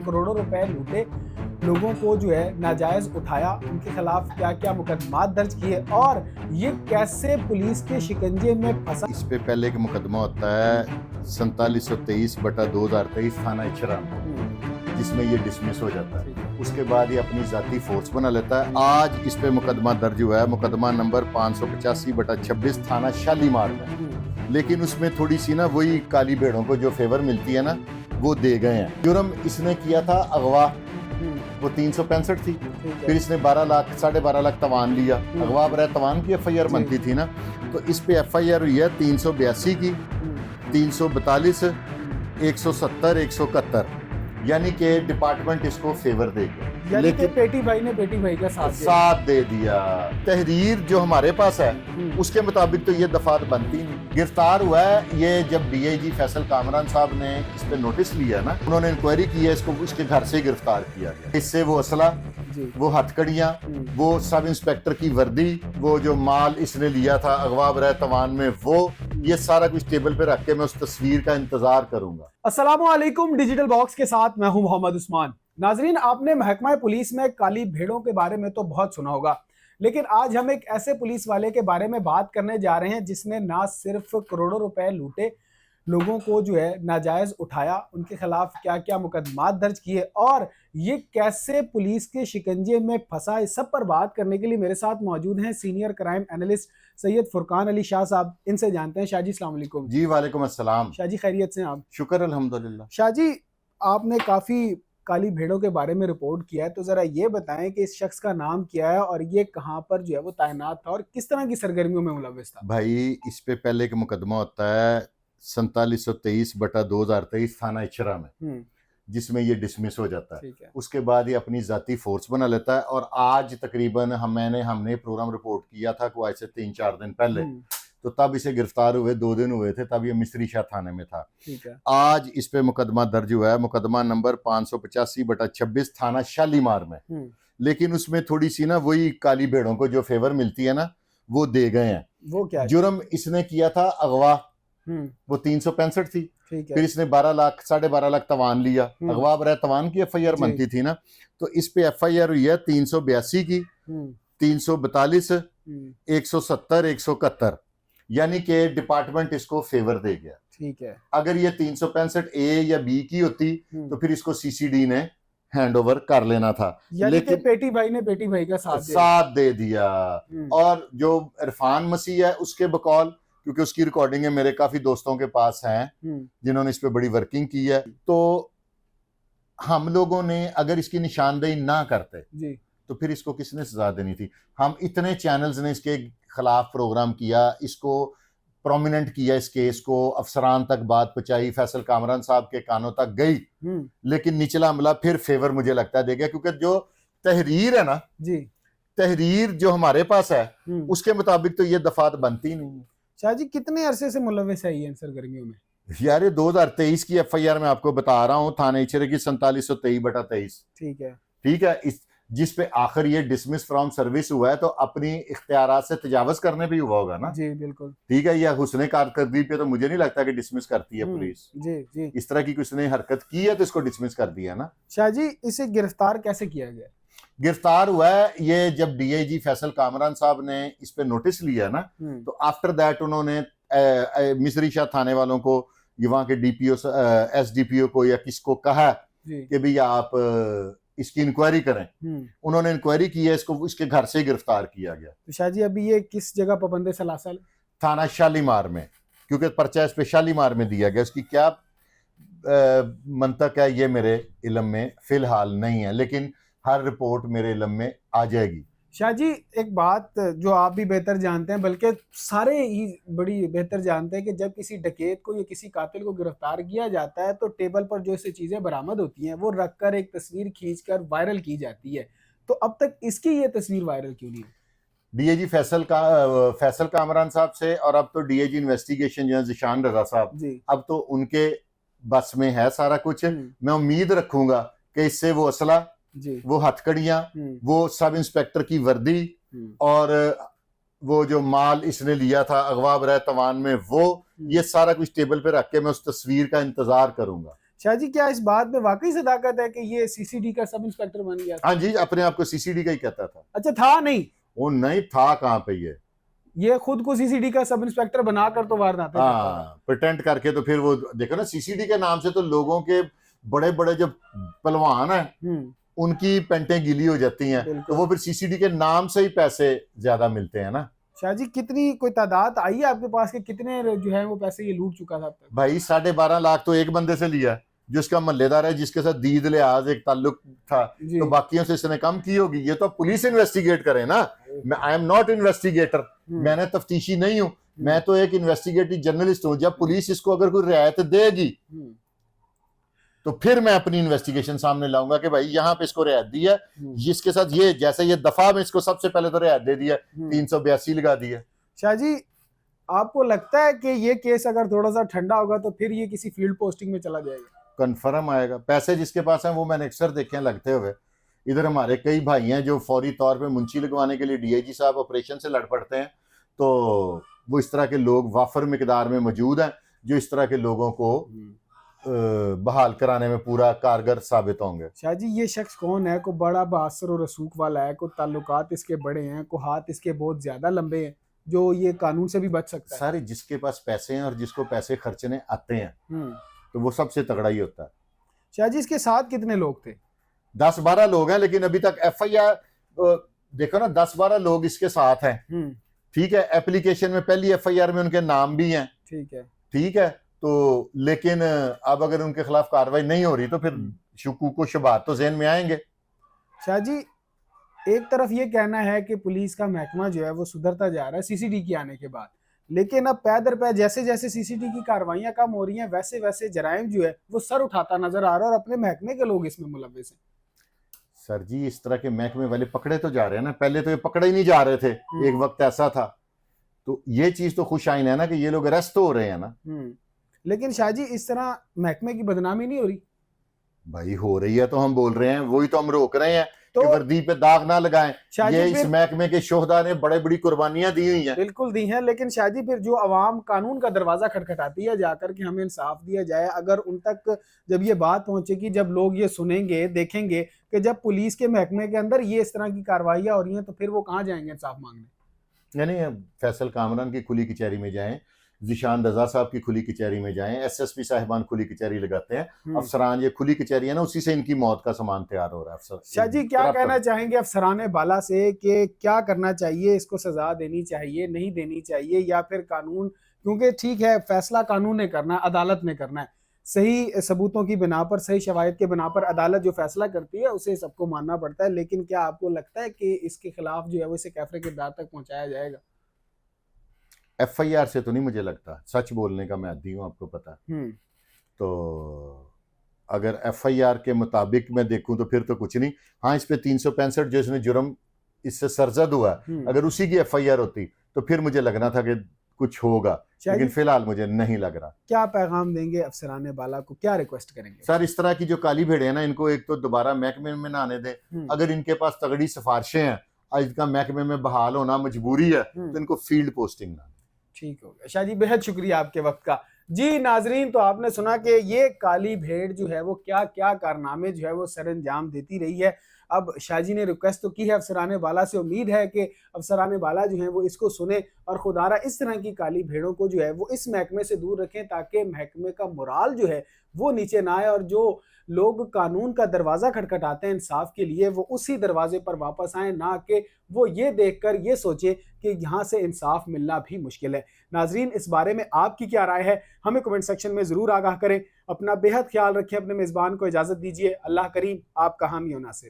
करोड़ों रुपए लूटे, लोगों को जो है नाजायज उठाया, उनके खिलाफ क्या क्या मुकदमात दर्ज किए और ये कैसे पुलिस के शिकंजे में फंसा। इस पे पहले एक मुकदमा होता है 4723/2023 थाना इचरा में, जिसमें ये डिसमिस हो जाता है। उसके बाद ये अपनी जाती फोर्स बना लेता है। आज इस पे मुकदमा दर्ज हुआ है, मुकदमा नंबर 585/26 थाना शालीमार में। लेकिन उसमें थोड़ी सी ना वही काली भेड़ों को जो फेवर मिलती है ना, वो दे गए हैं। जुर्म इसने किया था अगवा, वो 365 थी। फिर इसने 12 लाख 12.5 लाख तवान लिया। अगवा बरए तवान की FIR बनती थी ना, तो इस पे FIR हुई है 382 की, 342, 170, 171, यानी कि डिपार्टमेंट इसको फेवर देगा। यानी कि पेटी भाई ने पेटी भाई का साथ दे दिया। तहरीर जो हमारे पास है उसके मुताबिक तो ये दफात बनती नहीं। गिरफ्तार हुआ है ये जब DIG फैसल कामरान साहब ने इस पे नोटिस लिया ना, उन्होंने इंक्वायरी की है, इसको उसके घर से गिरफ्तार किया गया। इससे वो असला, वो हथकड़ियाँ, वो सब इंस्पेक्टर की वर्दी, वो जो माल इसने लिया था अगवा बरए तवान में, वो ये सारा कुछ टेबल पे रख के मैं उस तस्वीर का इंतजार करूंगा। अस्सलामुअलैकुम, डिजिटल बॉक्स के साथ मैं हूं मोहम्मद उस्मान। नाजरीन, आपने महकमा पुलिस में काली भेड़ों के बारे में तो बहुत सुना होगा, लेकिन आज हम एक ऐसे पुलिस वाले के बारे में बात करने जा रहे हैं जिसने ना सिर्फ करोड़ों रुपए लूटे, लोगों को जो है नाजायज उठाया, उनके खिलाफ क्या क्या मुकदमात दर्ज किए और ये कैसे पुलिस के शिकंजे में फंसा। इस सब पर बात करने के लिए मेरे साथ मौजूद हैं senior crime analyst Syed Furqan Ali Shah साहब। इनसे जानते हैं। शाह जी अस्सलाम वालेकुम। जी वालेकुम अस्सलाम। शाह जी खैरियत से हैं आप? शुक्र अल्हम्दुलिल्लाह। शाह जी, आपने काफी काली भेड़ों के बारे में रिपोर्ट किया है, तो जरा ये बताएं कि इस शख्स का नाम क्या है और ये कहां पर जो है वो तैनात था और किस तरह की सरगर्मियों में मुलव्विस था। भाई इस पे पहले एक मुकदमा होता है 4723/2023 थाना इचरा में, जिसमें ये डिसमिस हो जाता है। उसके बाद ये अपनी जाती फोर्स बना लेता है और आज तकरीबन हमने प्रोग्राम रिपोर्ट किया था को आज से 3-4 दिन पहले, तो तब इसे गिरफ्तार हुए 2 दिन हुए थे, तब ये मिस्री शाह थाने में था। आज इस पे मुकदमा दर्ज हुआ है, मुकदमा नंबर 585/26 थाना शालीमार में। लेकिन उसमें थोड़ी सी ना वही काली भेड़ों को जो फेवर मिलती है ना, वो दे गए हैं। वो क्या है? जुर्म इसने किया था अगवा, वो 365 थी। फिर इसने 12 लाख 12.5 लाख तवान लिया। अगवा बरए तवान की FIR बनती थी ना, तो इस पे FIR हुई है 382 की, 342, 170, 171, यानी कि डिपार्टमेंट इसको फेवर दे गया। ठीक है। अगर ये 365A या B की होती तो फिर इसको CCD ने हैंड ओवर कर लेना था, लेकिन पेटी भाई ने पेटी भाई का साथ दे दिया। और जो इरफान मसीह है उसके बकौल, क्योंकि उसकी रिकॉर्डिंग मेरे काफी दोस्तों के पास हैं जिन्होंने इस पे बड़ी वर्किंग की है, तो हम लोगों ने अगर इसकी निशानदेही ना करते तो फिर इसको किसने सजा देनी थी। हम इतने चैनल्स ने इसके खिलाफ प्रोग्राम किया, इसको प्रोमिनेंट किया, इस केस को अफसरान तक बात पहुंचाई, फैसल कामरान साहब के कानों तक गई, लेकिन निचला अमला फिर फेवर मुझे लगता है देगा, क्योंकि जो तहरीर है ना जी, तहरीर जो हमारे पास है उसके मुताबिक तो ये दफात बनती नहीं है। शाह जी, कितने अरसे से मुलव्विस है ये इन सरगर्मियों में? यार ये 2023 की FIR में आपको बता रहा हूँ, थाने इचरे की 4723/23। ठीक है। इस जिस पे आखिर ये डिसमिस फ्रॉम सर्विस हुआ है, तो अपनी इख्तियारात से तजावज करने भी हुआ होगा ना। जी बिल्कुल। ठीक है, या हुस्ने कारकर्दगी पे तो मुझे नहीं लगता कि डिसमिस करती है पुलिस। जी। इस तरह की कुछ ने हरकत की है तो इसको डिसमिस कर दिया ना। शाह जी, इसे गिरफ्तार कैसे किया गया? गिरफ्तार हुआ है ये जब DIG फैसल कामरान साहब ने इस पे नोटिस लिया ना, तो आफ्टर दैट उन्होंने मिस्री शाह थाने वालों को, वहां के DPO SDPO को या किसको कहा कि भाई आप इसकी इंक्वायरी करें। उन्होंने इंक्वायरी की है, इसको इसके घर से गिरफ्तार किया गया। तो शाह जी, अभी ये किस जगह पाबंद सलासल? थाना शालीमार में, क्योंकि पर्चा इस पे शालीमार में दिया गया। उसकी क्या मंतक है ये मेरे इल्म में फिलहाल नहीं है, लेकिन हर रिपोर्ट मेरे इल्म में आ जाएगी। शाह जी, एक बात जो आप भी बेहतर जानते हैं, बल्कि सारे ही बड़ी बेहतर जानते हैं कि जब किसी डकैत को या किसी कातिल को गिरफ्तार किया जाता है तो टेबल पर जो से चीजें बरामद होती हैं वो रखकर एक तस्वीर खींचकर वायरल की जाती है। तो अब तक इसकी ये तस्वीर वायरल क्यों नहीं? DIG फैसल कामरान साहब से, और अब तो DIG इन्वेस्टिगेशन जो है ज़िशान रजा साहब, अब तो उनके बस में है सारा कुछ। मैं उम्मीद रखूंगा कि इससे वो असला, वो हथकड़ियाँ, वो सब इंस्पेक्टर की वर्दी और वो जो माल इसने लिया था अगवा बरए तवान में, वो ये सारा कुछ टेबल पे रख के मैं उस तस्वीर का इंतजार करूंगा। शाह जी, क्या इस बात में वाकई सदाकत है कि ये सीसीडी का सब इंस्पेक्टर बन गया था? हाँ जी, अपने आप को सीसीडी का ही कहता था। अच्छा, था नहीं? वो नहीं था, कहाँ पे ये खुद को सीसीडी का सब इंस्पेक्टर बनाकर तो वारदातें करता था। हाँ, प्रिटेंड करके। तो फिर वो देखो ना, सीसीडी के नाम से तो लोगों के बड़े बड़े जो पहलवान हैं उनकी पेंटें गीली हो जाती हैं, तो बिल्कुल। वो फिर सीसीडी के नाम से ही पैसे ज्यादा मिलते हैं ना। शाह जी, कितनी कोई तादाद आई है आपके पास कि कितने जो है वो पैसे ये लूट चुका था अब तक? भाई 12.5 लाख तो एक बंदे से लिया, जो इसका मोहल्लेदार है, जिसके साथ दीद लिहाज एक ताल्लुक था, जी। तो बाकियों से इसने कम की होगी। ये तो पुलिस इन्वेस्टिगेट करे ना, आई एम नॉट इन्वेस्टिगेटर, मैंने तफ्तीशी नहीं हूं, मैं तो एक इन्वेस्टिगेटिव जर्नलिस्ट हूं। जब पुलिस इसको अगर कोई रियायत देगी तो फिर मैं अपनी इन्वेस्टिगेशन सामने लाऊंगा कि भाई यहाँ पे इसको रियायत दी है, जिसके साथ ये जैसे ये दफा में इसको सबसे पहले तो रियायत दे दिया, 382 लगा दी है। शाह जी, आपको लगता है कि ये केस अगर थोड़ा सा ठंडा होगा तो फिर ये किसी फील्ड पोस्टिंग में चला जाएगा? कंफर्म आएगा। पैसे जिसके पास हैं वो मैंने अक्सर देखे हैं लगते हुए। इधर हमारे कई भाई हैं जो फौरी तौर पे मुंशी लगवाने के लिए डीआईजी साहब ऑपरेशन से लड़ पड़ते हैं, तो वो इस तरह के लोग वाफर मिकदार में मौजूद हैं जो इस तरह के लोगों को बहाल कराने में पूरा कारगर साबित होंगे। शाह जी, ये शख्स कौन है? को बड़ा बहासर और रसूख वाला है, को ताल्लुकात इसके बड़े हैं, को हाथ इसके बहुत ज्यादा लंबे हैं, जो ये कानून से भी बच सकता है? सारे जिसके पास पैसे हैं और जिसको पैसे खर्चने आते हैं तो वो सबसे तगड़ा ही होता है। शाह जी, इसके साथ कितने लोग थे? 10-12 लोग हैं, लेकिन अभी तक एफआईआर देखो ना, 10-12 लोग इसके साथ हैं। ठीक है, एप्लीकेशन में पहली एफआईआर में उनके नाम भी हैं। ठीक है, तो लेकिन अब अगर उनके खिलाफ कार्रवाई नहीं हो रही तो फिर शुकूक व शुबहात तो ज़हन में आएंगे। शाह जी, एक तरफ ये कहना है कि पुलिस का महकमा जो है वो सुधरता जा रहा है सीसीडी के आने के बाद, लेकिन अब पै दर पै जैसे जैसे सीसीडी की कार्रवाइयां कम हो रही हैं वैसे वैसे जराइम जो है वो सर उठाता नजर आ रहा है और अपने महकमे के लोग इसमें मुलव्विस हैं। सर जी, इस तरह के महकमे वाले पकड़े तो जा रहे हैं ना, पहले तो ये पकड़े ही नहीं जा रहे थे, एक वक्त ऐसा था। तो ये चीज तो खुश आइन है ना कि ये लोग अरेस्ट तो हो रहे हैं ना। लेकिन शाह जी, इस तरह महकमे की बदनामी नहीं हो रही? भाई हो रही है तो हम बोल रहे हैं, वही तो हम रोक रहे हैं तो कि वर्दी पे दाग ना लगाएं। ये इस महकमे के शोहदा ने बड़े बड़ी कुर्बानियां दी हुई हैं। बिल्कुल दी हैं, लेकिन शाह जी फिर जो अवाम कानून का दरवाजा खटखटाती है जाकर कि हमें इंसाफ दिया जाए, अगर उन तक जब ये बात पहुंचेगी, जब लोग ये सुनेंगे देखेंगे कि जब पुलिस के महकमे के अंदर ये इस तरह की कार्रवाइयां हो रही हैं, तो फिर वो कहाँ जाएंगे इंसाफ मांगने? यानी फैसल कामरान की खुली कचहरी में जाएं, जिशान रजा साहब की खुली कचहरी में जाएं, एसएसपी साहिबान खुली कचहरी लगाते हैं, अफसरान ये खुली कचहरी है ना, उसी से इनकी मौत का सामान तैयार हो रहा है। अफसर शाह जी, क्या कहना चाहेंगे अफसरान बाला से कि क्या करना चाहिए? इसको सजा देनी चाहिए, नहीं देनी चाहिए, या फिर कानून, क्योंकि ठीक है फैसला कानून ने करना है, अदालत ने करना है, सही सबूतों की बिना पर, सही शवाहिद के बिना पर अदालत जो फैसला करती है उसे सबको मानना पड़ता है, लेकिन क्या आपको लगता है कि इसके खिलाफ जो है वो इसे कैफरे किरदार तक पहुंचाया जाएगा? एफआईआर से तो नहीं मुझे लगता, सच बोलने का मैं आदी हूँ, आपको पता। तो अगर एफआईआर के मुताबिक मैं देखूं तो फिर तो कुछ नहीं। हाँ, इस पे 365 जो इसने जुर्म इससे सरजद हुआ, अगर उसी की एफआईआर होती तो फिर मुझे लगना था कि कुछ होगा, लेकिन फिलहाल मुझे नहीं लग रहा। क्या पैगाम देंगे अफसरान बाला को, क्या रिक्वेस्ट करेंगे? सर, इस तरह की जो काली भेड़े हैं ना, इनको एक तो दोबारा महकमे में ना आने दें। अगर इनके पास तगड़ी सिफारिशें हैं, आज इनका महकमे में बहाल होना मजबूरी है, तो इनको फील्ड पोस्टिंग ना। ठीक हो गया शाह जी, बेहद शुक्रिया आपके वक्त का। जी नाजरीन, तो आपने सुना कि ये काली भेड़ जो है वो क्या क्या कारनामे जो है वो सरअंजाम देती रही है। अब शाह जी ने रिक्वेस्ट तो की है अफसरान बाला से, उम्मीद है कि अफसरान बाला जो है वो इसको सुने और खुदारा इस तरह की काली भेड़ों को जो है वो इस महकमे से दूर रखें, ताकि महकमे का मोराल जो है वो नीचे ना आए और जो लोग कानून का दरवाज़ा खटखटाते हैं इंसाफ के लिए वो उसी दरवाजे पर वापस आए, ना कि वो ये देखकर ये सोचे कि यहाँ से इंसाफ मिलना भी मुश्किल है। नाजरीन, इस बारे में आपकी क्या राय है हमें कमेंट सेक्शन में ज़रूर आगाह करें। अपना बेहद ख्याल रखें, अपने मेज़बान को इजाज़त दीजिए। अल्लाह करीम आपका हामी और नासिर।